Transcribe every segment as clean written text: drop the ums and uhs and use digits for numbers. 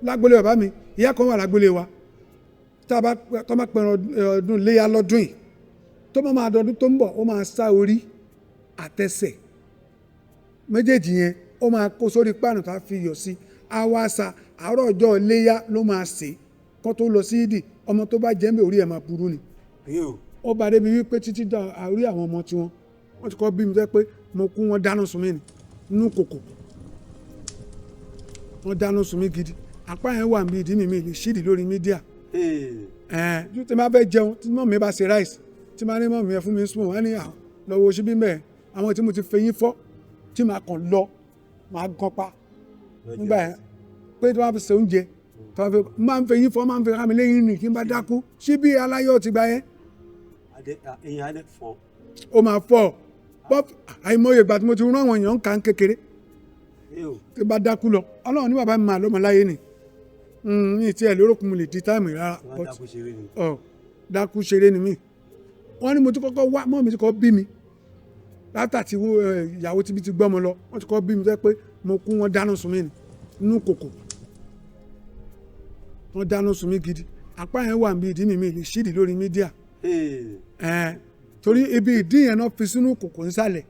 lágbolé bàbá mi ìyá kan wà lágbolé wa tó bá pẹ̀rọ ọdún léyà lọ́dún yìí tó bá máa dọdún tó ń bọ̀ ó máa sá orí àtẹsẹ̀ méjèèjì yẹn ó máa kó sórí páànù tá a fi iyọ̀ sí àwàsà àárọ̀ ọjọ́ léyà ló máa sè kó tó lọ sí ìdì ọmọ tó bá jẹ́ ń bẹ̀ orí ẹ̀ máa burú ni ó bá débi wípé títí dá orí àwọn ọmọ tiwọn wọ́n ti kọ́ bí mi jẹ́ pé mo kú wọn dáná sun mí ni nínú kòkò wọ́n dáná sun mí gidi apá yẹn wà níbi ìdí mi lè ṣídìí lórí mídíà ju tí ma fẹ́ jẹun tí mọ̀ mi bá ṣe ráìsì tí ma ní mọ̀ mi ẹ fún mi sùn wọ́n ní lọ́wọ́ oṣù bí mẹ́ẹ̀ àwọn tí mo ti fẹyín fọ́ tí ma kàn lọ ma gan pa nígbà yẹn pé tí wọ́n fi ṣe oúnjẹ máa ń fẹyín fọ́ máa ń fẹ́ ká mi lẹ́yìn nì kí n bá dákú síbí aláyọ̀ ti gba yẹn. ó máa fọ́ àìmọye ìgbà tí mo ti rán àwọn èèyàn kan kékeré tí bá dákú lọ ọlọ́run ní bàbá mi máa lọ́mọ láyé ni ní tí ẹ lérò kún mo lè di táìmù rárá dákú ṣeré ni mí wọ́n ní mo ti kọ́kọ́ wá mọ́ mi ti kọ́ bí mi látà tí ìyàwó tí bí ti gbọ́mọ lọ wọ́n ti kọ́ bí mi jẹ́ pé mo kú wọn dáná sun mí ni nínú kòkò wọ́n dáná sun mí gidi apá yẹn wà níbi ìdí mi lè ṣídìí lórí mídíà torí ibi ìdí yẹn náà fi sínú kòkò nísàlẹ̀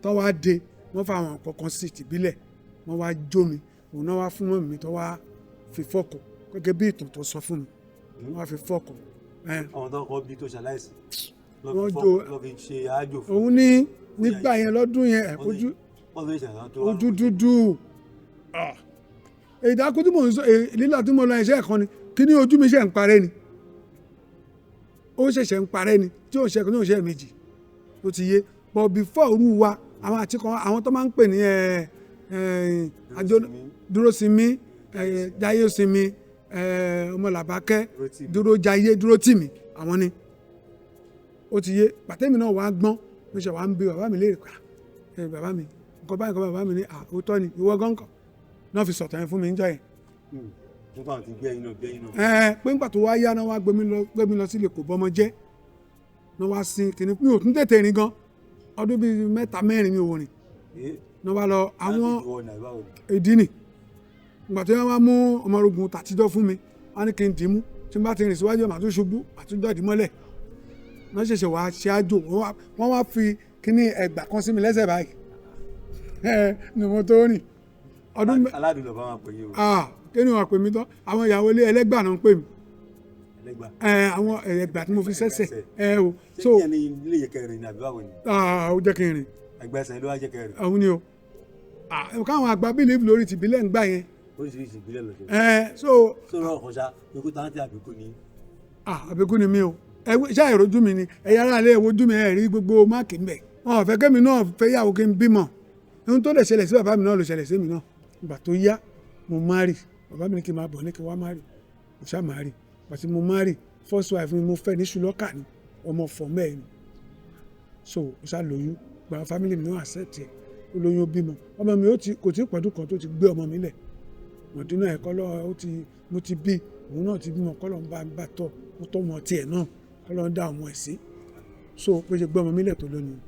tó wá dé wọ́n fa àwọn kọ̀ọ̀kan sí tìbílẹ̀ wọ́n wá jó mi òun náà wá fún mọ́ mi tó wá fi fọ́kọ̀ gẹ́gẹ́ bí ìtàn tó sọ fún mi wọ́n wá fi fọ́kọ̀. àwọn tó kọ́ bí tó ṣaláìsí wọ́n jó ṣe àjò fún òun ní nígbà yẹn lọ́dún yẹn ojú dúdú ìdákú tí mò ń sọ lílà tí mo lọ iṣẹ́ ẹ̀kan ni kí ní ojú mi ṣe ń parẹ́ ni ó ṣẹ̀ṣẹ̀ ń parẹ́ ni tí ò ṣe ní òṣè méjì ó ti yé but before òru wa àwọn àti kan àwọn tó máa ń pè ní àjọ dúró sinmi jayé sinmi ọmọlàbákẹ́ dúró jayé dúró tì mí àwọn ni ó ti yé pàtẹ́mi náà wàá gbọ́n mo ṣe wàá ń bi bàbá mi léèrè pa bàbá mi nǹkan báyìí nǹkan bàbá mi ní àwòtọ́ ni ìwọ gánkan náà fi sọ̀tàn yẹn fún mi ń jọ yẹn. pé nígbà tó wá yá náà wá gbé mi lọ sílé kò bọ́mọ jẹ́ náà wá sin kìnnì mi ò tún tètè rìn gan ọdún bíi 3-4 mi ò rìn náà wá lọ àwọn ìdí nì ìgbà tó yẹ wá mú ọmọrogùn tàtijọ́ fún mi wọ́n ní kí n dì í mú tí n bá ti rìn síwájú màá tún ṣubú màá tún jáde mọ́lẹ̀ wọ́n ṣẹ̀ṣẹ̀ wá ṣe àjò wọ́n wá fi kíní ẹgbà kan sí mi lẹ́sẹ̀ báyìí ni mo tó rìn ọdún aládùn lọ bá wọn pè yín o. kí ni wọn pè mí tán àwọn ìyàwó ilé ẹlẹ́gbà náà ń pè mí àwọn ẹgbà tí mo fi sẹ́sẹ̀ o. ṣé kí ẹni ilé yẹ kẹrin ní àbí báwo ni. ó jẹ́ kí n rìn. ẹgbẹ́ ẹsẹ̀ ló wá jẹ́ kẹrin. àwọn ni o káwọn àgbà bílíìfù lórí tìbílẹ̀ ń gbà yẹn. oríṣiríṣi ìbílẹ̀ lọ sí. sọ̀rọ̀ ọkàn ṣá ikú tá ti àbíkú ni. àbíkú ni mí o ṣá ìrojú mi ni ẹ̀yà ara lè wojú mi ẹ̀ rí gbogbo máàkì ń bẹ̀. wọn ò fẹ́ kémi náà fẹ́ yàwó kí n bímọ ohun tó lè ṣẹlẹ̀ sí bàbá mi náà ló ṣẹlẹ̀ sí mi náà ìgbà tó yá mo márì bàbá mi ní kí n máa bọ̀ ní kí n wá márì mo ṣá márì pàtí mo márì first wife mi mo fẹ́ ní ṣùlọ́kà ni ọmọ fọ̀ mẹ́ẹ̀ ni so mo ṣá lóyún gba family mi náà accept ẹ̀ ó lóyún ó bímọ ọmọ mi kò tí ì pọ̀dún kan tó ti gbé ọmọ mi lẹ̀ mọ̀dínà ẹ̀kọ́ lọ́wọ́ mo ti bí òun náà ti bímọ kọ́ lọ́n bá tọ́ mo tọ́ ọmọ tiẹ̀ náà kọ́ lọ́n dá ọmọ ẹ̀ sí so pé ṣe gbé ọmọ mi lẹ̀ tó lóyún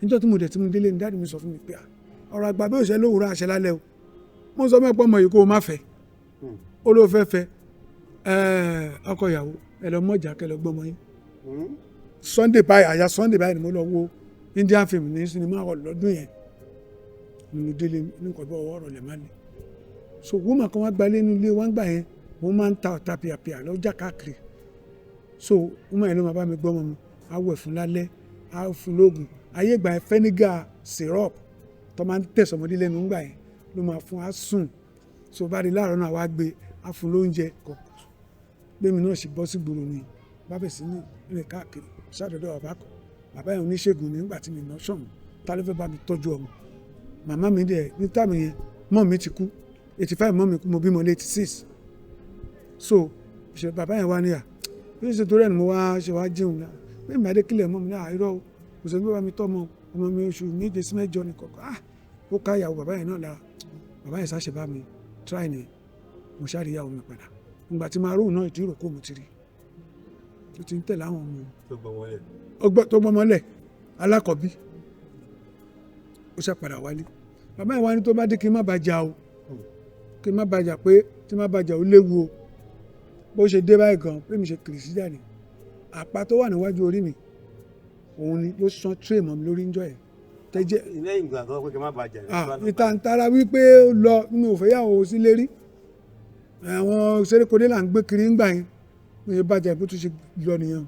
níjọ́ tí mo délé ní dáàdì mi sọ fún mi pé ọ̀rọ̀ àgbà bí òṣèlú òwúrọ̀ àṣẹ lálẹ́ o mo sọ mẹ́pọ̀ ọmọ yìí kó o má fẹ́ ó ló fẹ́ ọkọ ìyàwó ẹ lọ mọ̀jà kẹ lọ gbọ́mọ yín Sunday báyìí ni mo lọ wo Indian film ní sinimá hall lọ́dún yẹn ni mo délé nǹkan bí ọwọ́ ọ̀rọ̀ lẹ̀ má le so woman kan wá gbalé nínú ilé wọn gbà yẹn mo máa ń ta ọ̀tá pìàpìà lọ́jà káàkiri so woman yẹn ló máa bá mi gbọ́mọ mi á wẹ̀ fún lálẹ́ á fún lóògùn ayé ìgbà yẹn fẹ́nígà syrup tó máa ń tẹ̀sọ̀ ọmọdé lẹ́nu ńgbà yẹn ló máa fún á sùn so bá di láàárọ̀ náà wá gbé á fún lóúnjẹ kọ̀ gbémi náà sì bọ́ sí gbòòrò ni bá bẹ̀ sí ní ilẹ̀ káàkiri sádọ́dọ̀ bàbá kan bàbá yẹn oníṣègùn nígbà tí mi ná sọ̀mù ta ló fẹ́ bá mi tọ́jú ọmọ màmá mi dẹ̀ ní táàmì yẹn mọ́ mi ti kú 85 mọ́ mi kú mo bímọ 86 so bàbá yẹn wá níyà bí ó ṣe torí ẹ̀ ni mo wá ṣe wá jẹun náà bí mi adé kílẹ̀ mọ́ mi ní àìrọ́ o kò sọ pé bá mi tọ́ ọmọ mi oṣù 7 sí 8 ní kọ̀ọ̀kan ó ká ìyàwó bàbá yẹn náà lára bàbá yẹn sáṣẹ bá mi try ni mo ṣáàrí ìyàwó mi padà ìgbà tí máa róhùn náà ìdírò kó mo ti rí tó ti ń tẹ̀lé àwọn ọmọ tó gbọ́mọlẹ̀ alákọ̀ọ́bí ó ṣe padà wálé bàbá yẹn wá ní tó bá dé kí n má bàjá o kí n má bàjá pé tí má bàjẹ́ ó léwu o bó ṣe dé báyìí gan pé mi ṣe kìrì sí jáde àpá tó wà níwájú orí mi òun ni ló sán tray mọ́ mi lórí ń jọ ẹ̀ tẹ́jẹ́. lẹ́yìn ìgbà tó pé kí n má bàjẹ́. ìtàntara wípé ó lọ mi ò fẹ́ yàwó sílé rí àwọn sérékodé là ń gbé kiri ń gbà yẹn mi ò bàjẹ́ bó tún ṣe lọ nìyẹn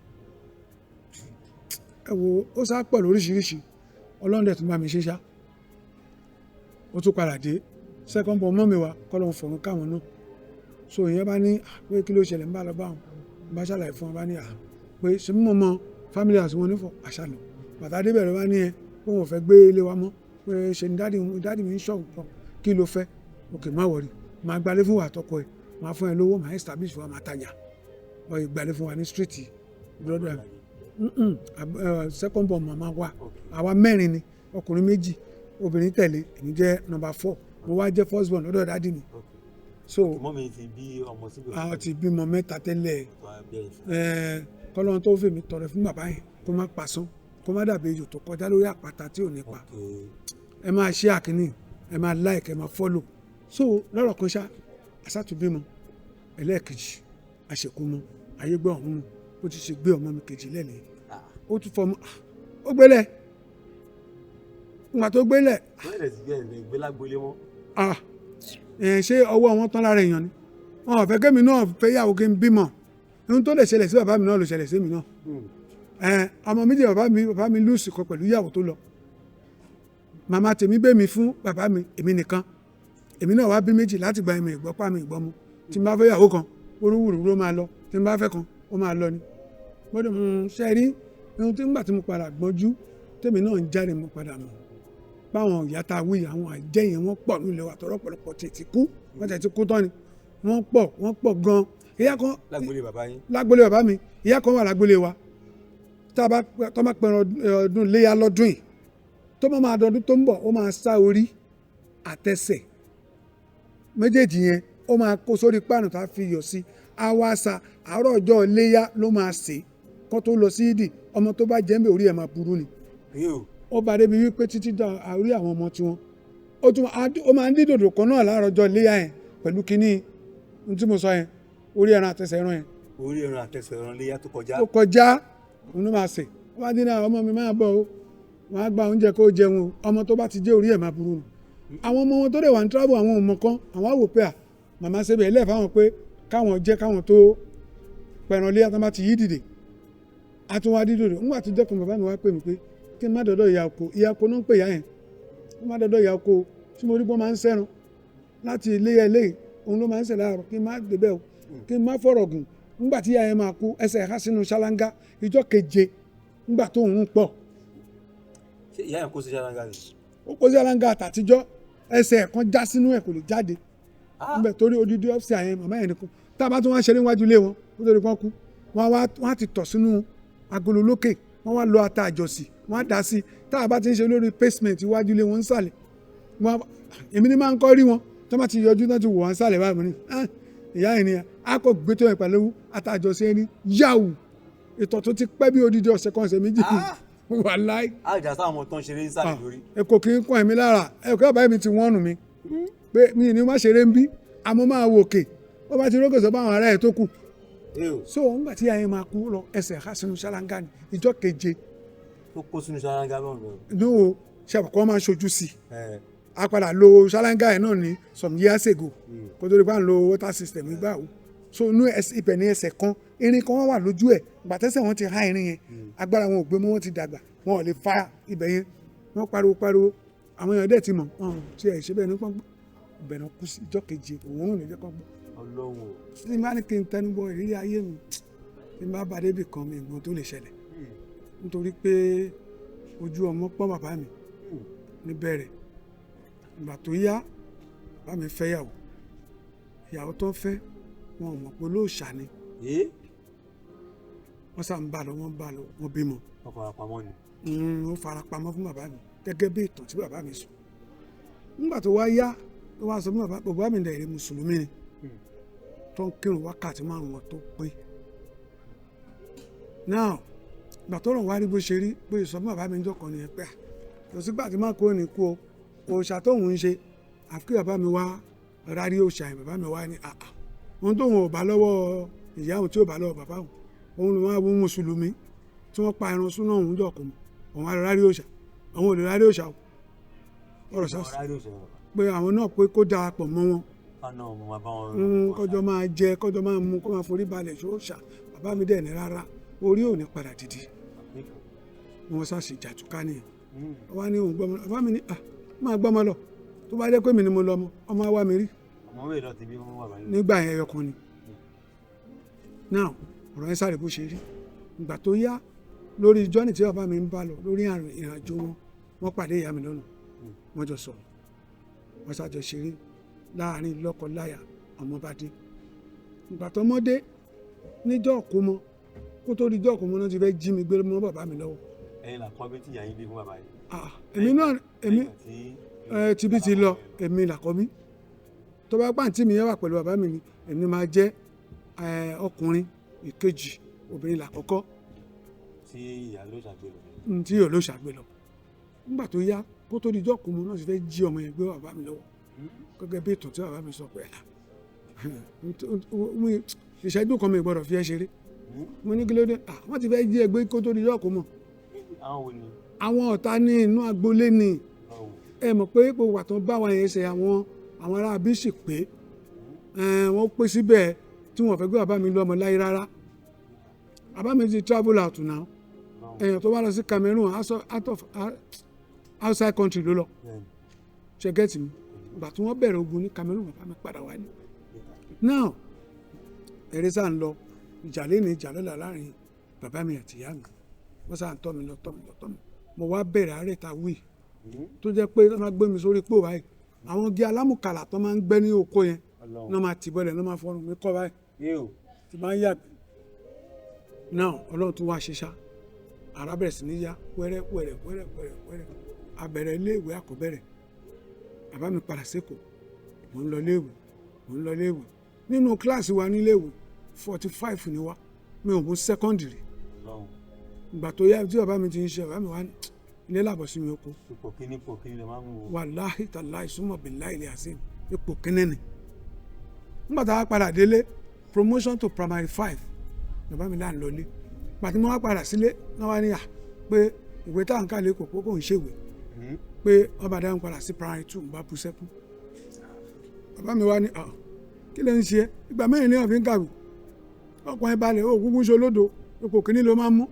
ẹ wo ó sá pọ̀ lóríṣiríṣi ọlọ́run dẹ̀ tún bá mi ṣe ṣá ó tún padà dé second born mọ́ mi wá kọ́lọ́run fọ̀run káwọn náà so ìyẹn bá ní pé kí ló ṣẹlẹ̀ ń bá lọ bá wọn bá ṣàlàyé fún wọn bá ní pé ṣe mímọ́ mọ́ family house wọn nífọ̀ àṣàlọ̀ bàtà débẹ̀ ló bá ní pé wọn ò fẹ́ gbé ilé wa mọ́ pé ṣe ni dáàdì mi ń ṣọ̀rọ̀ pọ̀ kí ló fẹ́ òkè má wọ̀rí máa gbalé fún wa àtọkọ ẹ̀ máa fún ẹ lówó máa establish wa máa tajà wọ́n gbalé fún wa ní street brother second born mama wa àwa mẹ́rin ni ọkùnrin méjì obìnrin tẹ̀lé èmi jẹ́ number 4 mo wá jẹ́ first born lọ́dọ̀ dáàdì mi so mọ́ mi ti bí ọmọ síbẹ̀. àwọn ti bímọ mẹ́ta tẹ́lẹ̀ kọ́lọ́n tó fèmí tọrẹ fún bàbá yẹn kó má pasán kó má dàbí ejò tó kọjá lórí àpáta tí ò ní pa ẹ máa ṣe àkíní ẹ máa like ẹ máa follow so lọ́rọ̀ kan ṣá àṣàtúbímọ ẹlẹ́ẹ̀kejì àṣekúmọ ayégbé ọ̀hún ó ti ṣe gbé ọmọ mi kejì lẹ́lẹ̀ ó tún fọmọ ó gbélẹ̀ ìgbà tó gbélẹ̀. bẹ́ẹ̀ sì gbé ẹ̀ gbélágbólé mọ́. ṣé ọwọ́ wọn tán lára èèyàn ni wọn ò fẹ́ kémi náà fẹ́ yàwó kí n bímọ ohun tó lè ṣẹlẹ̀ sí bàbá mi náà ló ṣẹlẹ̀ sí mi náà ọmọ méjì bàbá mi lùsì kan pẹ̀lú ìyàwó tó lọ màmá tèmi bẹ́ mi fún bàbá mi èmi nìkan èmi náà wá bí méjì láti gba ẹ̀mí ìgbọ́pá mi ìgbọ́mu tí n bá fẹ́ yàwó kan orúwùrú ló máa lọ tí n bá fẹ́ kan ó máa lọ ni gbọ́dọ̀ ṣe rí ohun tí nígbà tí mo padà gbọ́njú tèmi náà ń jáde mo padà mọ̀ báwọn ìyá ta wí àwọn àjẹyìn wọn pọ̀ nílẹ̀ wa tọrọ pọ̀lọpọ̀ tètè kú wọ́n tẹ̀ ti kú tán ni wọ́n pọ̀ gan ìyá kan lágbolé bàbá mi ìyá kan wà lágbolé wa tá a bá pẹ̀rọ ọdún léyà lọ́dún yìí tó máa dọdún tó ń bọ̀ ó máa sá orí àtẹsẹ̀ méjèèjì yẹn ó máa kó sórí páànù tá a fi yọ̀ sí àwàsà àárọ̀ ọjọ́ léyà ló máa sè kó tó lọ sí ìdì ọmọ tó bá jẹ́ ń bẹ̀ orí ẹ̀ máa burú ni ó bá débi wípé títí dá orí àwọn ọmọ tiwọn ó máa ń dín dòdò kan náà láàárọ̀ ọjọ́ léyà yẹn pẹ̀lú kínní tí mo sọ yẹn orí ẹran àtẹsẹ̀ ẹran yẹn. orí ẹran àtẹsẹ̀ ẹran léyà tó kọjá òun ló máa sè ó bá dín náà ọmọ mi máa bọ̀ o wọn á gba oúnjẹ kó jẹun o ọmọ tó bá ti jẹ́ orí ẹ̀ máa burú ni àwọn ọmọ wọn tó dẹ̀ wà ní travel àwọn ọmọ kan àwọn àwò pé màmá ṣebẹ̀ ilé fáwọn pé káwọn jẹ́ káwọn tó pẹ̀ràn léyà tó bá ti yí dìde àtúnwá dídòdò ńgbà tó jẹ́ kan bàbá mi wá pè mí pé kí n má dọ̀dọ̀ ìyá oko náà ń pè ìyá yẹn kí n má dọ̀dọ̀ ìyá oko tí mo rí bọ́ máa ń sẹ́ran láti iléyà eléyìí òun ló máa ń sẹ̀ láàárọ̀ kí n má débẹ̀ o kí n má fọ̀rọ̀ gùn ńgbà tí ìyá yẹn máa kú ẹsẹ̀ ẹ̀ka sínú ṣáláńgá ìjọ́ keje ńgbà tó ń pọ̀. ṣé ìyá yẹn kó sí ṣáláńgá ni. ó kó sí ṣáláńgá àtàtijọ́ ẹsẹ̀ kan já sínú ẹ̀ kò lè jáde ńbẹ̀ torí odidi ọ́fíìsì àyẹn màmá yẹn nìkan tá a bá tún wá ṣe níwájú ilé wọn kó tó di pọ́n kú wọ́n á ti tọ̀ sínú agolo lókè wọ́n wá lọ ata àjọsì wọ́n á dà sí i tá a bá ti ń ṣe lórí pavement iwájú ilé wọn ń sàlẹ̀ èmi ní máa ń kọ́ rí wọn tó bá ti yọjú náà ti wò wọ́n sàlẹ̀ báyìí mo ní ìyá yẹn ni a kò gbé tó yẹn pẹ̀lú ata àjọsì ẹni yáwù ìtọ̀ tó ti pẹ́ bí odidi ọ̀sẹ̀ kan ọ̀sẹ̀ méjì wà láì. àjà sáwọn ọmọ tó ń ṣeré ń sàlẹ̀ lórí. èkó kì í kún ẹ̀mí lára ẹ̀kọ́ àbáyé mi ti wọ́n nù mí pé mi ní má ṣeré ń bí àmọ́ máa wò òkè ó bá ti rógòsọ báwọn ará ẹ̀ tó kù so nígbà tí ayé máa kú lọ ẹsẹ̀ ká sínú ṣáláńgá ni ìjọ́ keje. tó kó sínú ṣáláńgá náà lọ. ní o ṣàbùkọ́ máa ń ṣojú sí i a padà lo ṣáláńgá yẹn náà ní some years ago kó tó di bá ń lo water system nígbà wo so inú ibẹ̀ ní ẹsẹ̀ kan irin kan wà lójú ẹ̀ gbàtẹ́sẹ̀ wọn ti há irin yẹn agbára wọn ò gbé mọ́ wọn ti dàgbà wọn ò lè fa ibẹ̀ yẹn wọ́n pariwo àwọn èèyàn dẹ̀ ti mọ̀ tí ẹ̀ ṣe bẹ́ẹ̀ ní pọ́npọ́n ibẹ̀ náà kú sí ìjọ́ keje òun ò ní jẹ́ pọ́npọ́n. Ọlọ́run. tí n bá ní kí n tẹnubọ ìrírí ayé mi tí n bá bá débi kan mi ìgbọ́n tó lè ṣẹlẹ̀ nítorí pé ojú ọmọ pọ́n bàbá mi níbẹ̀rẹ̀ ìgbà tó yá bàbá mi fẹ́ ìyàwó tó fẹ́ wọn ò mọ̀ pé olóòṣà ni wọ́n sá ń bá lọ wọ́n bímọ. wọ́n farapamọ́ ni. ó farapamọ́ fún bàbá mi gẹ́gẹ́ bí ìtàn tí bàbá mi sọ nígbà tó wá yá ló wá sọ fún bàbá mi dẹ̀ rí mùsùlùmí ni tó ń kírun wákàtí márùn wọn tó pé now ìgbà tó rọ̀ wá rí bó ṣe rí bó ṣe sọ fún bàbá mi ń jọkàn nìyẹn pé lọ sígbà tí má kó ní kú o òòṣà tóun ń ṣe àfi bàbá mi wá rárí òòṣà yẹn bàbá mi wá ní àà ohun tóun ò bá lọ́wọ́ ìyá òun tí ò bá lọ́wọ́ bàbá òun òun ló máa wú mùsùlùmí tí wọ́n pa ẹran súná òun jọ̀kọ̀ mọ́ òun á lọ rárí òòṣà àwọn ò lè rárí òòṣà o ọ̀rọ̀ sọ́ọ̀sì pé àwọn náà pé kó darapọ̀ mọ́ wọn kọjọ máa jẹ kọjọ máa mu kó máa forí balẹ̀ ṣóòṣà bàbá mi dẹ̀ ní rárá orí ò ní padà dìde wọn ṣàṣì jàtúká nìyẹn wọ́n á ní òun gbọ́mọ bàbá mi ní máa gbọ́mọ lọ tó bá jẹ́ pé mi ni mo lọ ọmọ wa mi rí nígbà yẹn ẹyọ kan ni now ọ̀rọ̀ yẹn sáré bó ṣe rí ìgbà tó yá lórí jọ́nì tí bàbá mi ń bá lọ lórí ìrìnàjò wọn pàdé ìyá mi lọ́nà wọ́n jọ sọ̀rọ̀ wọ́n ṣàjọ ṣeré láàrin lọ́kọ-láyà ọmọbadé ìgbà tó mọ́dé níjọ́ òkúmọ kó tó di jọ́ òkúmọ náà ti fẹ́ jí mi gbé mọ́ bàbá mi lọ́wọ́. ẹ̀yin làkọ́bí tí ìyá yín bí fún bàbá yìí. èmi náà tibí ti lọ èmi làkọ́bí tó bá pàǹtí mi yẹn wà pẹ̀lú bàbá mi ni èmi máa jẹ́ ọkùnrin ìkejì obìnrin làkọ́kọ́. tí ìyá ló ṣàgbélọ. tí ìyá ló ṣàgbélọ nígbà tó yá kó tó di jọ́ òkúmọ náà ti fẹ́ jí ọmọ yẹn gbé bàbá mi lọ́wọ́ gẹ́gẹ́ bí ìtàn tí bàbá mi sọ pé ìṣẹ́jú kan mi gbọ́dọ̀ fi ẹ́ ṣeré mo ní kí ló dé wọ́n ti fẹ́ jí ẹgbẹ́ kó tó di yọ̀ọ̀kú mọ̀ àwọn ọ̀tá ní inú agboolé ni ẹ mọ̀ pé ipò wà tó bá wọn yẹn ṣe àwọn ará abíṣì pé wọ́n pé síbẹ̀ tí wọ́n fẹ́ gbé bàbá mi lọ́mọ láyé rárá bàbá mi ti travel out now èèyàn tó wá lọ sí Cameroon outside country ló lọ ṣe gẹ́tì mi ìgbà tí wọ́n bẹ̀rẹ̀ ogun ní Cameroon bàbá mi padà wá ní. now eré sáà ń lọ ìjà lé ní ìjà lọ́la láàrin bàbá mi àti ìyá mi wọ́n sáà ń tọ́ mi lọ mo wá bẹ̀rẹ̀ àárẹ̀ ta wí tó jẹ́ pé wọ́n máa gbé mi sórí pò báyìí àwọn igi alámùkàlà tó máa ń gbẹ́ ní oko yẹn náà máa tì bọ́lẹ̀ náà máa fọ́rùn mi kọ́ báyìí tí máa ń yàgbẹ́ náà ọlọ́run tún wá ṣe ṣá ara bẹ̀rẹ̀ sí ní yá wẹ́rẹ́ abẹ̀rẹ̀ ilé ìwé àkọ́bẹ̀rẹ̀ bàbá mi padà sékòó mò ń lọ léèwé nínú kíláàsì wa níléèwé 45 ni wá mi ò mú sẹ́kọ́ndìrì ìgbà tó yá tí bàbá mi ti ń ṣe bàbá mi wá ilé làbọ̀ sí mi oko ipò kíní lè máa ń wò. wàláhì tàláhì súnmọ́ billahi ilé àṣẹ ipò kíní ni nígbà tá a padà délé promotion to primary 5 bàbá mi là ń lọlé pàtí mo wá padà sílé náà wá níyà pé ìwé táwọn ká lè kò kó kò ń ṣèwé pé ọba dáhùn padà sí primary 2 bá bu sẹ́kù bàbá mi wá ní kí lè ń ṣe ìgbà mẹ́rin ní ọ̀fìn kàwé ọkùnrin balẹ̀ ó gúgún ṣe olódo ipò kíní ló máa ń mú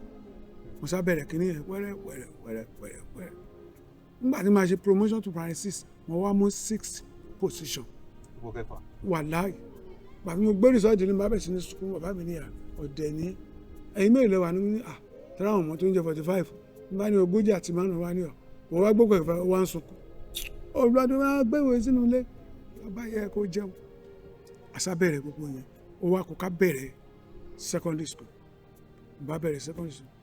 mo sá bẹ̀rẹ̀ kíní yẹn wẹ́rẹ́ nígbà tí màá ṣe promotion to primary 6 mo wá mú 6th position wàláhì bàbá mi gbé rìsọ́ọ̀tì ní bàbá sí ní sukùn bàbá mi níyà ọ̀dẹ̀ ní ẹ̀yin mẹ́rin lẹ́wà ní tẹ́lá àwọn ọmọ tó ń jẹ 45 nígbà ní ogójì àti márùn-ún wá ní wọ́n wá gbogbo ìfẹ́ wá ń sunkún olùdó máa gbéwèé sínú ilé bàbá yẹ kó jẹun àṣà bẹ̀rẹ̀ gbogbo yẹn ó wá kó ká bẹ̀rẹ̀ secondary school bá bẹ̀rẹ̀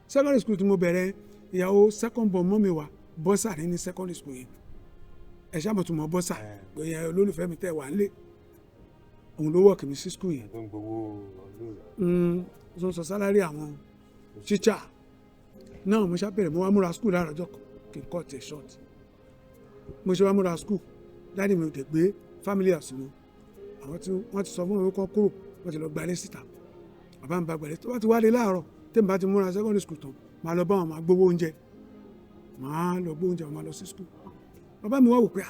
secondary school tí mo bẹ̀rẹ̀ ìyàwó second born mọ́ mi wá bọ́sà ní secondary school yẹn ẹ̀ ṣáà mo tún mọ bọ́sà pé yẹn olólùfẹ́ mi tẹ̀ wá ń lé òun ló wọ̀kì mi sí school yẹn ó sọ sálárì àwọn tíṣà náà mo ṣá bẹ̀rẹ̀ mo wá múra school láàárọ̀ ọjọ́ kí n kọ́ tẹ̀ short mo ṣe wá múra school dáàdì mi ò dẹ̀ gbé family house mi àwọn tí wọ́n ti sọ fún mi kọ́ kúrò wọ́n ti lọ gbalẹ̀ síta bàbá mi bá gbalẹ̀ tó bá ti wálé láàárọ̀ tẹ́ mi bá ti múra secondary school tán máa lọ bá wọn máa gbówó oúnjẹ máa lọ gbówó oúnjẹ máa lọ sí school bàbá mi wá wò pé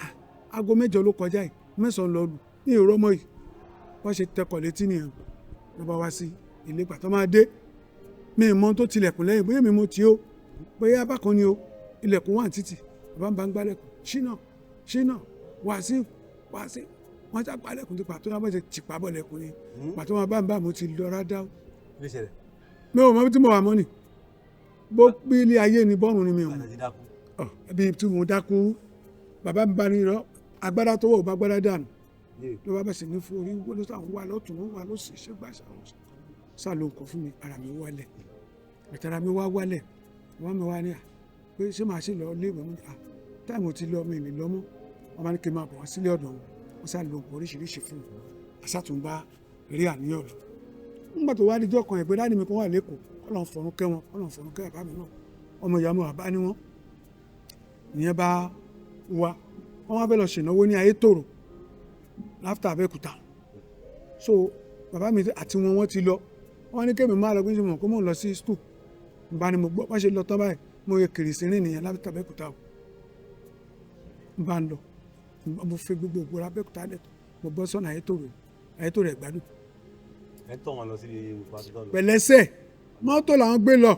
aago 8 ló kọjá yìí 9 lọ lù ní ìró ọmọ yìí wọ́n ṣe tẹkọ̀ létí nìyẹn ló bá wá sí ilé ìgbà tó máa dé mi ì mọ tó tilẹ̀kùn lẹ́yìn bóyá mi mo tì ó bóyá bákan ni o ilẹ̀kùn wà títì bàbá mi bá ń gbálẹ̀kùn ṣínà wàásù wọ́n já gbálẹ̀kùn tó pàtó náà bá ṣe tìpá bọ̀ lẹ́kùn ni pàtó wọn bá ń bá mo ti lọ rádá o mi ò mọ tí mo wà mọ́ ni bó bí ilé ayé ni bọ́ọ̀rùn ni mi ò mọ̀ ẹbí tí mo dákú bàbá mi bá ní irọ́ agbádá tó wọ̀ bá gbádá dànù ló bá bẹ̀ sí ní forí ló sàn wà lọ́tún ó wà lọ́sì ṣẹ́gbà sá ló ń kọ́ fún mi ara mi wálẹ̀ àtàrà mi wá wálẹ̀ wọ́n mi wá ní pé ṣé màá ṣe lọ léèwé mi táìmù ti lọ mi ì lè lọ mọ́ wọ́n bá ní kí n máa bọ̀ wá sílé ọ̀dọ̀ wọn wọ́n sá lo nǹkan oríṣiríṣi fún un àṣàtúnbá eré àníyàn lọ nígbà tó wá díjọ́ kan ẹ̀gbẹ́ dáàdì mi kan wà lẹ́kọ̀ọ́ kọ́lọ̀ ń fọ̀run kẹ́ wọn kọ́lọ̀ ń fọ̀run kẹ́ bàbá mi náà ọmọ ìyá mi bàbá ni wọ́n ìyẹn bá wá wọ́n wá fẹ́ lọ ṣènáwó ní Ayétòrò láfta Abẹ́òkúta so bàbá mi àti wọn ti lọ wọ́n ní kémi máa lọ pé mo kó mò ń lọ sí school nba ni mo gbọ́ wọ́n ṣe lọ tán báyìí mo yẹ kìrìsìnrìn nìyẹn láfta Abẹ́òkúta o nba ń lọ mo fi gbogbo ògbó Abẹ́òkúta lẹ̀ mo bọ́ sọ́nà Ayétòrò Ẹ̀gbádùn. ẹ tọ́ wọn lọ sí pásítọ̀ lọ. pẹ̀lẹ́sẹ̀ mọ́tò làwọn gbé lọ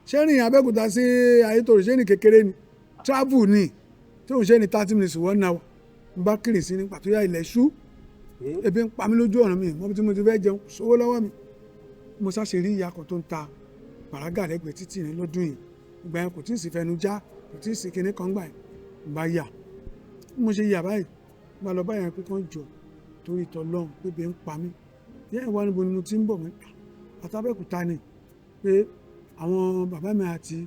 ṣé rìn Abẹ́òkúta sí Ayétòrò ṣé ní kékeré ni travel ni tí òun ṣe ní 30 minutes 1 hour n bá kiri sí ní pàtó yá ilẹ̀ ṣú ebi ń pa mí lójú ọ̀nà mi mo tí mo ti fẹ́ jẹun sówó lọ́wọ́ mi mo ṣàṣe rí ìyá kan tó ń ta pàrágà lẹ́gbẹ̀ẹ́ títì ní lọ́dún yìí ìgbà yẹn kò tí ì sí fẹnu já kò tí ì sí kinní kan gbà yẹn n bá yà mo ṣe yà báyìí n bá lọ báyà pé kán jọ torí tọlọ́run pé ebi ń pa mí yẹ́n ìwà níbo ni mo ti ń bọ̀ mí àtàbẹ́òkúta ni pé àwọn bàbá mi àti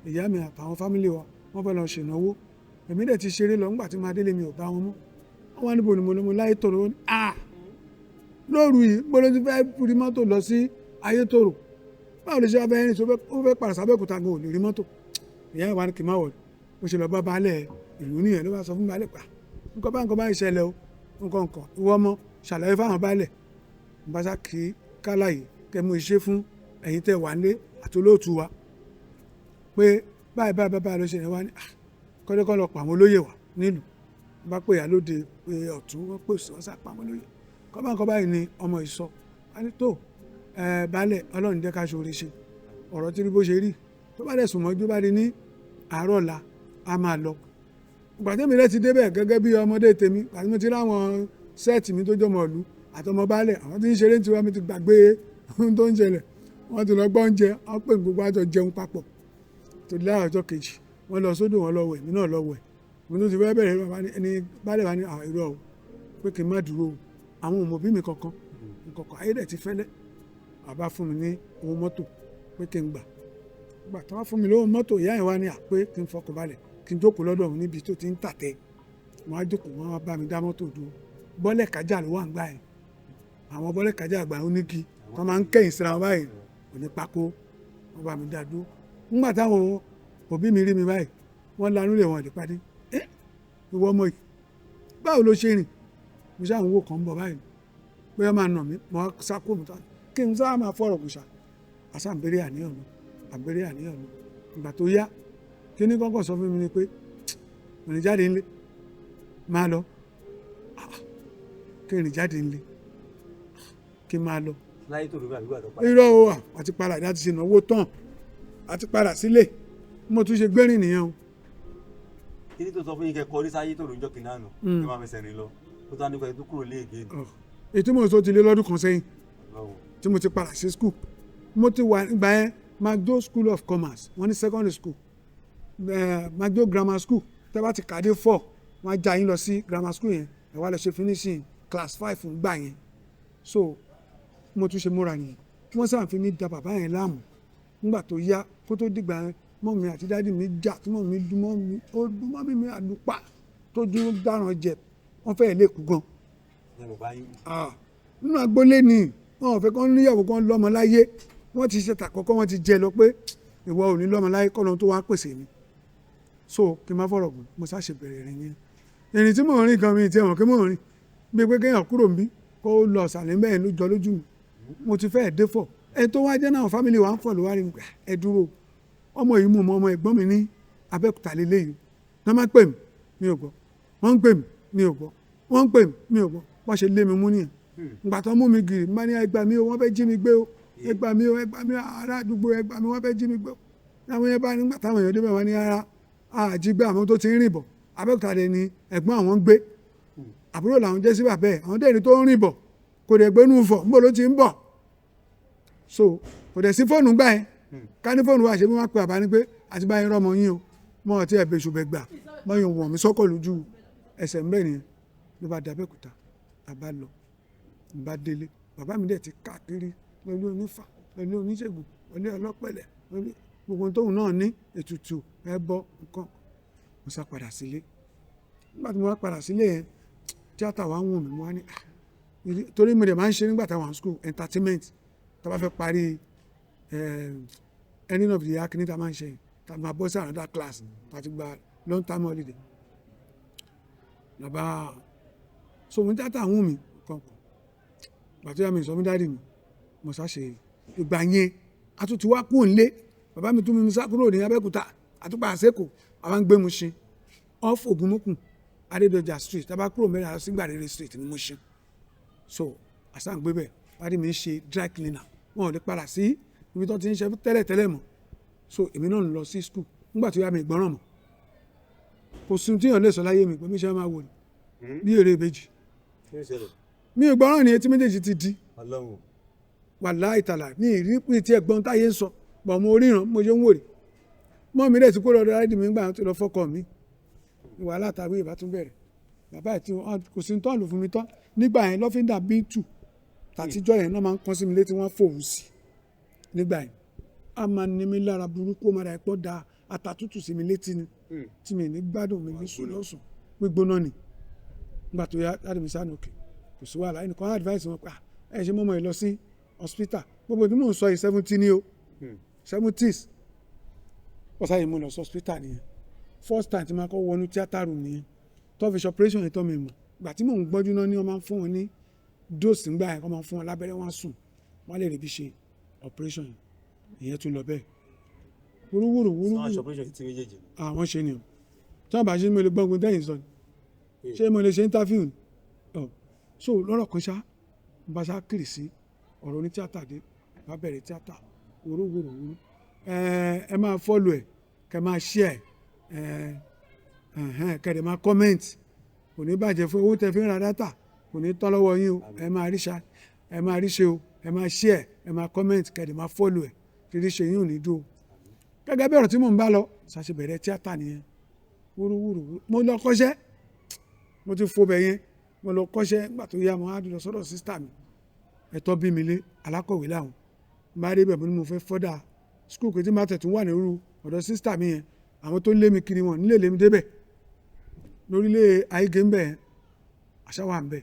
ìyá mi àtàwọn fámìlì wa wọ́n fẹ́ lọ ṣènáwó èmi dẹ̀ ti ṣeré lọ nígbà tí máa délé mi ò bá wọn mọ́ wọ́n wá níbo ni mo lọ mo láyétòrò ó ní lóru yìí mo ló ti fẹ́ rí mọ́tò lọ sí Ayétòrò báwo lè ṣe wá fẹ́ rìn tó fẹ́ padà sábẹ́òkúta gan ò lè rí mọ́tò ìyá ìwà ni kì í má wọ̀lẹ̀ mo ṣe lọ bá baálẹ̀ ìlú nìyẹn ló bá sọ fún baálẹ̀ pa nǹkan bá ìṣẹ̀lẹ̀ o nǹkan ìwọ ọmọ ṣàlàyé fáwọn baálẹ̀ n bá sá kí kálàyé kẹ́ mú iṣẹ́ fún ẹ̀yin tẹ́ wà nílé àti olóòtú wa pé báyìí ló ṣe yẹn wá ní kọ́lẹ́kọ́ lọ pa àwọn olóyè wa nílùú bá pè yà lóde pé ọ̀tún wọ́n pè sí wọ́n sá pa àwọn olóyè kọ́ báyìí ni ọmọ ìsọ a ní tó baálẹ̀ ọlọ́run jẹ́ ká ṣoore ṣe ọ̀rọ̀ tí rí bó ṣe rí tó bá dẹ̀ sùn mọ́jú bá rí ní àárọ̀ ọ̀la a máa lọ ìgbà tẹ́mi rẹ̀ ti débẹ̀ gẹ́gẹ́ bí ọmọdé tèmi àti mo ti ráwọn sẹ́ẹ̀tì mi tó jọmọ̀ ìlú àtọmọ baálẹ̀ àwọn tí ń ṣeré tiwa mi ti gbàgbé ohun tó ń ṣẹlẹ̀ wọ́n ti lọ gbọ́ oúnjẹ wọ́n pè gbogbo àjọ jẹun papọ̀ tó di láàárọ̀ ọjọ́ kejì wọ́n lọ sódò wọn lọ wẹ̀ mí náà lọ wẹ̀ mo tó ti fẹ́ bẹ̀rẹ̀ ẹni baálẹ̀ wa ní irọ́ o pé kí n má dúró o àwọn òmòbí mi kankan ayé dẹ̀ ti fẹ́lẹ́ bàbá fún mi ní owó mọ́tò pé kí n gbà tó wá fún mi lówó mọ́tò ìyá yẹn wá ní àpé kí n fọkàn balẹ̀ kí n jókòó lọ́dọ̀ òun níbi tó ti ń tàtẹ́ wọ́n á jókòó wọ́n á bá mi dá mọ́tò dúró bọ́lẹ̀ kájà ló wà ń gbà yẹn àwọn bọ́lẹ̀ kájà àgbà onígi wọ́n máa ń kẹ́yìn síra wọn báyìí òní pákó wọ́n bá mi dá dúró nígbà táwọn òbí mi rí mi báyìí wọ́n lanú lè wọ́n lè padì ìwọ ọmọ yìí báwo ló ṣe rìn mo ṣáà ń wò kàn ń bọ̀ báyìí pé ẹ máa nà mí mo sá kó mi tán kí n sáà máa fọ̀rọ̀ kùsà àṣà àbẹ̀rẹ̀ àníyàn lọ ìgbà tó yá kí ní kọ́kọ́ sọ fún mi ni pé mo ní jáde ńlé máa lọ kí n rìn jáde ńlé kí n máa lọ. láyé tó lórí àdúgbò àtọ́pá. irọ́ o àti padà ní àti ṣe ìnáwó tán àti padà sílé mo tún ṣe gbẹ́rìn nìyẹn o. kí ni tó sọ fún yín kẹ́ kọrí sáyé tó lóúnjọ kìnnà nù ẹ máa fẹsẹ̀ rìn lọ ó tó á nípa ètò kúrò léègé ni. ètò mo sọ ti lé lọ́dún kan sẹ́yìn tí mo ti padà sí school mo ti wà nígbà yẹn McDo School of Commerce wọ́n ní secondary school McDo Grammar School tẹ́ bá ti kàdé 4 wọ́n á já yín lọ sí grammar school yẹn ẹ wá lọ ṣe finishing class 5 fún gbà yẹn so mo tún ṣe múra nìyẹn wọ́n sáà fi mí da bàbá yẹn láàmú nígbà tó yá kó tó dìgbà yẹn mọ́ mi àti dáàdì mi jà tí mọ́ mi dún mọ́ mi àdúpà tó dúró dáràn jẹ wọ́n fẹ́ẹ̀ lè kú gan. nínú agboolé ni wọn ò fẹ́ kán níyàwó kan lọ́mọ láyé wọ́n ti ṣe tàkọ́kọ́ wọ́n ti jẹ lọ pé ìwọ ò ní lọ́mọ láyé kọ́ lọ́n tó wá pèsè mi so kí n má fọ̀rọ̀ gùn mo ṣàṣe bẹ̀rẹ̀ rìn yẹn ìrìn tí mò ń rìn kan mi ti ẹ̀wọ̀n kí mò ń rìn bí pé kéèyàn kúrò ń bí kó lọ sàlẹ̀ bẹ́ẹ̀ ló jọ lójú mi mo ti fẹ́ẹ̀ dé fọ̀ ẹ tó wá jẹ́ náà fámìlì wa ń fọ̀ ló wá rí mi ẹ dúró ọmọ yìí mú ọmọ ẹ̀gbọ́n mi ní Abẹ́òkúta lélẹ́yìí wọ́n máa ń pè mí mi ò gbọ́ wọ́n ń pè mí mi ò gbọ́ wọ́n ń pè mí mi ò gbọ́ wọ́n ṣe lé mi mú nìyẹn ìgbà tó mú mi gìrì má ní ẹgbà mi o wọ́n fẹ́ jí mi gbé o ẹgbà mi o ẹgbà mi ará àdúgbò ẹgbà mi wọ́n fẹ́ jí mi gbé o àwọn yẹn bá nígbà táwọn èèyàn débẹ̀ wọ́n ní ara àjígbé àwọn tó ti ń rìn bọ̀ Abẹ́òkúta dẹ̀ ni ẹ̀gbọ́n àwọn ń gbé àbúrò làwọn jẹ́ sí bàbá ẹ̀ àwọn dẹ̀ ni tó ń rìn bọ̀ kò dẹ̀ gbénú fọ̀ níbo ló ti ń bọ̀ so kò dẹ̀ sí fóònù gbà yẹn ká ní fóònù wa ṣe bí wọ́n pe àbá ní pé àti báyìí rọ́mọ yín o mọ́ ọtí ẹ̀ bẹ̀ṣù bẹ̀ gbà mọ́ yóò wọ̀n mí sọ́kọ̀ lójú ẹsẹ̀ ń bẹ̀ nìyẹn ló bá dé Abẹ́òkúta àbá lọ bá délé bàbá mi dẹ̀ ti káàkiri pẹ̀lú onífà pẹ̀lú oníṣègùn pẹ̀lú ọlọ́pẹ̀lẹ̀ pẹ̀lú gbogbo tóun náà ní ètùtù ẹbọ nǹkan mo sá padà sílé nígbà tí mo wá padà sílé yẹn tíátà wa ń wù mí mo wá ní torí mo dẹ̀ máa ń ṣe nígbà táwọn school entertainment tá a bá fẹ́ parí ending of the year kìíní tá a máa ń ṣe tá a máa bọ́ sí another class tá a ti gba long term holiday lọ́ba so mo tíátà ń wù mí kankan gbàtọ́ yà mí sọ mí dáàdì mi mo ṣàṣe ìgbà yẹn a tún ti wá kúrò nílé bàbá mi tún mi sá kúrò ní Abẹ́òkúta àtúpà àṣekò àwọn ń gbé Mushin off Ògúnmọ́kùn Adédọjà street tábà kúrò mẹ́rin àlọ́ sí Gbàrere street ní Mushin so àṣà ń gbé bẹ́ẹ̀ dáàdì mi ń ṣe dry cleaner wọn ò lè padà sí ibi tó ti ń ṣe tẹ́lẹ̀ mọ́ so èmi náà ń lọ sí school nígbà tó yá mi ìgbọ́ràn mọ́ kò sí tí èèyàn lè sọ láyé mi pé mi ṣe máa wò ní bí èrè ìbejì mi ìgbọ́ràn ni etí méjèèjì ti di wàláhì tàlà ní ìrí tí ẹ̀gbọ́n táyé ń sọ bọ̀ mo ríran mo ṣe ń wò rí mọ́ mi dẹ̀ ti kó lọ́dọ̀ dáàdì mi gbà tó lọ fọ́kọ mi wàhálà tàbí ìbá tún bẹ̀rẹ̀ bàbá ẹ̀ tí kò sí tọ́ọ̀lù fún mi tán nígbà yẹn lọ́fíńdà bíntù tàtijọ́ yẹn náà máa ń kán sí mi létí wọ́n fòun sí nígbà yẹn a máa ní mi lára burúkú ó máa dà pọ̀ da àtàtútù sí mi létí ni tí mi ní gbádùn mi ní sùn lọ́sùn gbígbóná ni nígbà tó yá dáàdì mi sáà ní òkè kò sí wàhálà ẹnìkan advice wọn pa ẹ ṣe mọ́mọ́ ẹ lọ sí hospital gbogbo tí mò ń sọ yìí 70 ni o 70s wọ́n sáyé mo lọ sí hospital nìyẹn first time tí máa kọ́ wọnú theatre room nìyẹn tó fi ṣe operation yẹn tọ́ mi mọ̀ ìgbà tí mò ń gbọ́njú náà ni wọ́n máa ń fún wọn ní dose ńgbà yẹn kọ́ máa ń fún wọn lábẹ́rẹ́ wọn sùn wọ́n lè rí bí ṣe operation yẹn ìyẹn tún lọ bẹ́ẹ̀ wúrúwúrú àwọn ṣe ni o tí wọ́n bá ṣe mo lè gbọ́ngun tẹ́yìn sọ ṣé mo lè ṣe interview ni so lọ́rọ̀ kan ṣá bá ṣá kiri sí ọ̀rọ̀ oní tíátà dé bá bẹ̀rẹ̀ tíátà wúrúwúrú ẹ máa follow ẹ kẹ máa share kẹ̀dẹ̀ máa comment kò ní bàjẹ́ fún owó tẹ fi ń ra dátà kò ní tán lọ́wọ́ yín o ẹ máa rí ṣe o ẹ máa share ẹ máa comment kẹ̀dẹ̀ máa follow ẹ kiri ṣe yín ò ní dúró gẹ́gẹ́ bí ọ̀rọ̀ tí mò ń bá lọ ṣàṣe bẹ̀rẹ̀ tíátà nìyẹn wúrúwúrú mo lọ kọ́ṣẹ́ mo ti fo bẹ̀ yẹn mo lọ kọ́ṣẹ́ nígbà tó yá mo á lọ sọ́dọ̀ sísítà mi ẹ̀tọ́ bí mi lé alákọ̀wé láwọn bá dé bẹ̀ mo ní mo fẹ́ fọ́dà skul kejì máa tẹ̀tún wà nírú ọ̀dọ̀ sísítà mi yẹn àwọn tó lé mi kiri wọn nílé mi débẹ̀ lórílẹ̀ ayége ń bẹ̀ yẹn àṣà wà ń bẹ̀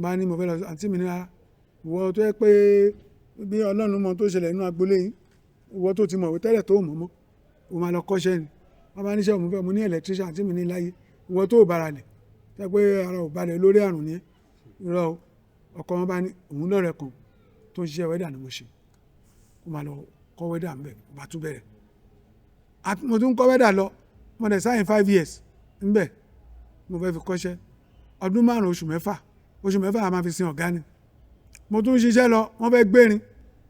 bá ní mo fẹ́ lọ àǹtí mi ní ara ìwọ tó yẹ pé bí ọlọ́run mọ tó ṣẹlẹ̀ nínú agboolé yín ìwọ tó ti mọ̀wé tẹ́lẹ̀ tó mọ̀ mọ́ o máa lọ kọ́ṣẹ́ ni wọ́n bá níṣẹ́ òun fẹ́ mo ní electrician àǹtí mi ní láyé ìwọ tó bára lẹ̀ tẹ́ pé ara ò balẹ̀ lórí àrùn ni irọ́ ọkọ wọn bá ní òun lọ́rẹ̀ kan tó ń ṣiṣẹ́ wẹ́dà ni mo ṣe kó máa lọ kọ́ wẹ́dà ń bẹ̀ bá tún bẹ̀rẹ̀ mo tún kọ́ wẹ́dà lọ mo dẹ̀ sáyìn 5 years ń bẹ̀ mo fẹ́ fi kọ́ṣẹ́ ọdún 5 oṣù mẹ́fà a máa fi sin ọ̀gá ni mo tún ṣiṣẹ́ lọ wọ́n fẹ́ gbérin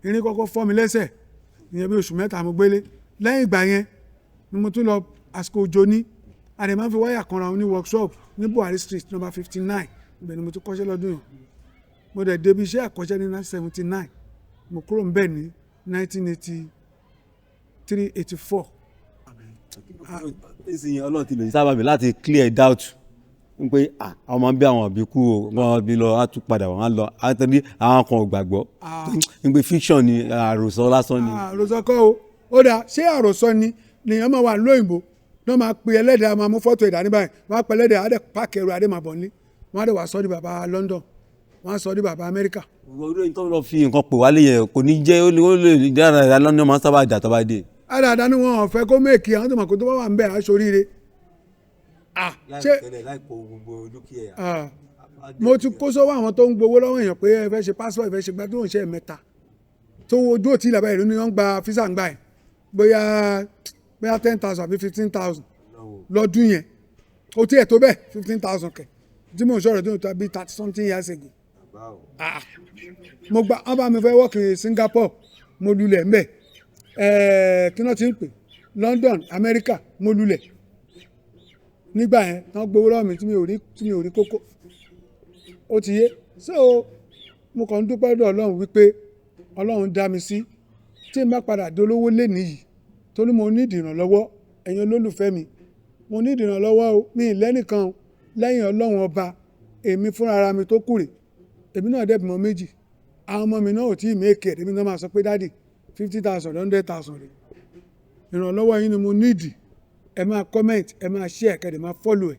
irin kọ́kọ́ fọ́ mi lẹ́sẹ̀ ìyẹn bí oṣù 3 mo gbélé lẹ́yìn ìgbà yẹn ni mo tún lọ àsìkò òjò ní àdè máa ń fi wáyà kanra wọn ní workshop ní Buhari street number 59 ibẹ̀ ni mo tún kọ́ṣẹ́ lọ́dún yẹn mo dẹ̀ débi iṣẹ́ àkọ́ṣẹ́ ní 1979 mo kúrò ń bẹ̀ ní 1983-84. ìsìn ọlọ́run ti lè sábà mi láti clear doubt ń pé àwọn máa ń bí àwọn àbíkú o wọ́n bí lọ á tún padà wọ́n á lọ àtẹ̀lé àwọn kan ò gbàgbọ́ ń pé fiction ni àròsọ lásán ni. àròsọ kọ́ o ó dáa ṣé àròsọ ni lèèyàn máa wà lóyìnbó náà máa pe ẹlẹ́dàá máa mú fọ́tò ẹ̀dá ní báyìí wọ́n á pe ẹlẹ́dàá á dẹ̀ páàkì ẹrù adé máa bọ̀ nílé wọ́n á dẹ̀ wá sọ́ di bàbá London wọ́n á sọ di bàbá Amẹ́ríkà. ìròyìn tó lọ fi nǹkan pè wálé yẹn kò ní jẹ́ ó lè dára lọ́nà máa ń sábà jà tó bá dé. àdàdà ni wọn ò fẹ́ kó méèkì àwọn tó mọ̀ kó tó bá wà ń bẹ̀ aṣọ oríire. mo ti kó sọ́wọ́ àwọn tó ń gbowó lọ́wọ́ èèyàn pé ẹ fẹ́ ṣe passport ẹ fẹ́ ṣe gbá tó ń ṣe mẹ́ta tó ojú òtí ìlàbà ìlú ni wọ́n gba fisa ń gbà ẹ̀ bóyá 10,000 àbí 15,000 lọ́dún yẹn ó tiẹ̀ tó bẹ́ẹ̀ 15,000 kẹ̀ tí mo sọ̀rọ̀ tó ń ta bíi 30 something years ago. mo gba wọn bá mi fẹ́ wọ́ọ̀kì Singapore mo lulẹ̀ ń bẹ̀ kí náà ti ń pè London America mo lulẹ̀ nígbà yẹn wọ́n gbowó lọ́wọ́ mi tí mi ò rí kókó ó ti yé so mo kàn ń dúpẹ́ lọ́dọ̀ Ọlọ́run wípé Ọlọ́run dá mi sí tí n bá padà dolówó lénìí yìí torí mo ní ìdìrànlọ́wọ́ ẹ̀yin olólùfẹ́ mi mo ní ìdìrànlọ́wọ́ o mi lẹ́nìkan o lẹ́yìn Ọlọ́run ọba èmi fúnra ara mi tó kùrè èmi náà dẹ̀ bímọ méjì àwọn ọmọ mi náà ò tí ì méèkì èmi náà máa sọ pé dáàdì 50,000 100,000 rẹ̀ ìrànlọ́wọ́ yín ni mo nídìí ẹ máa comment ẹ máa share kẹ́dẹ̀ máa follow ẹ̀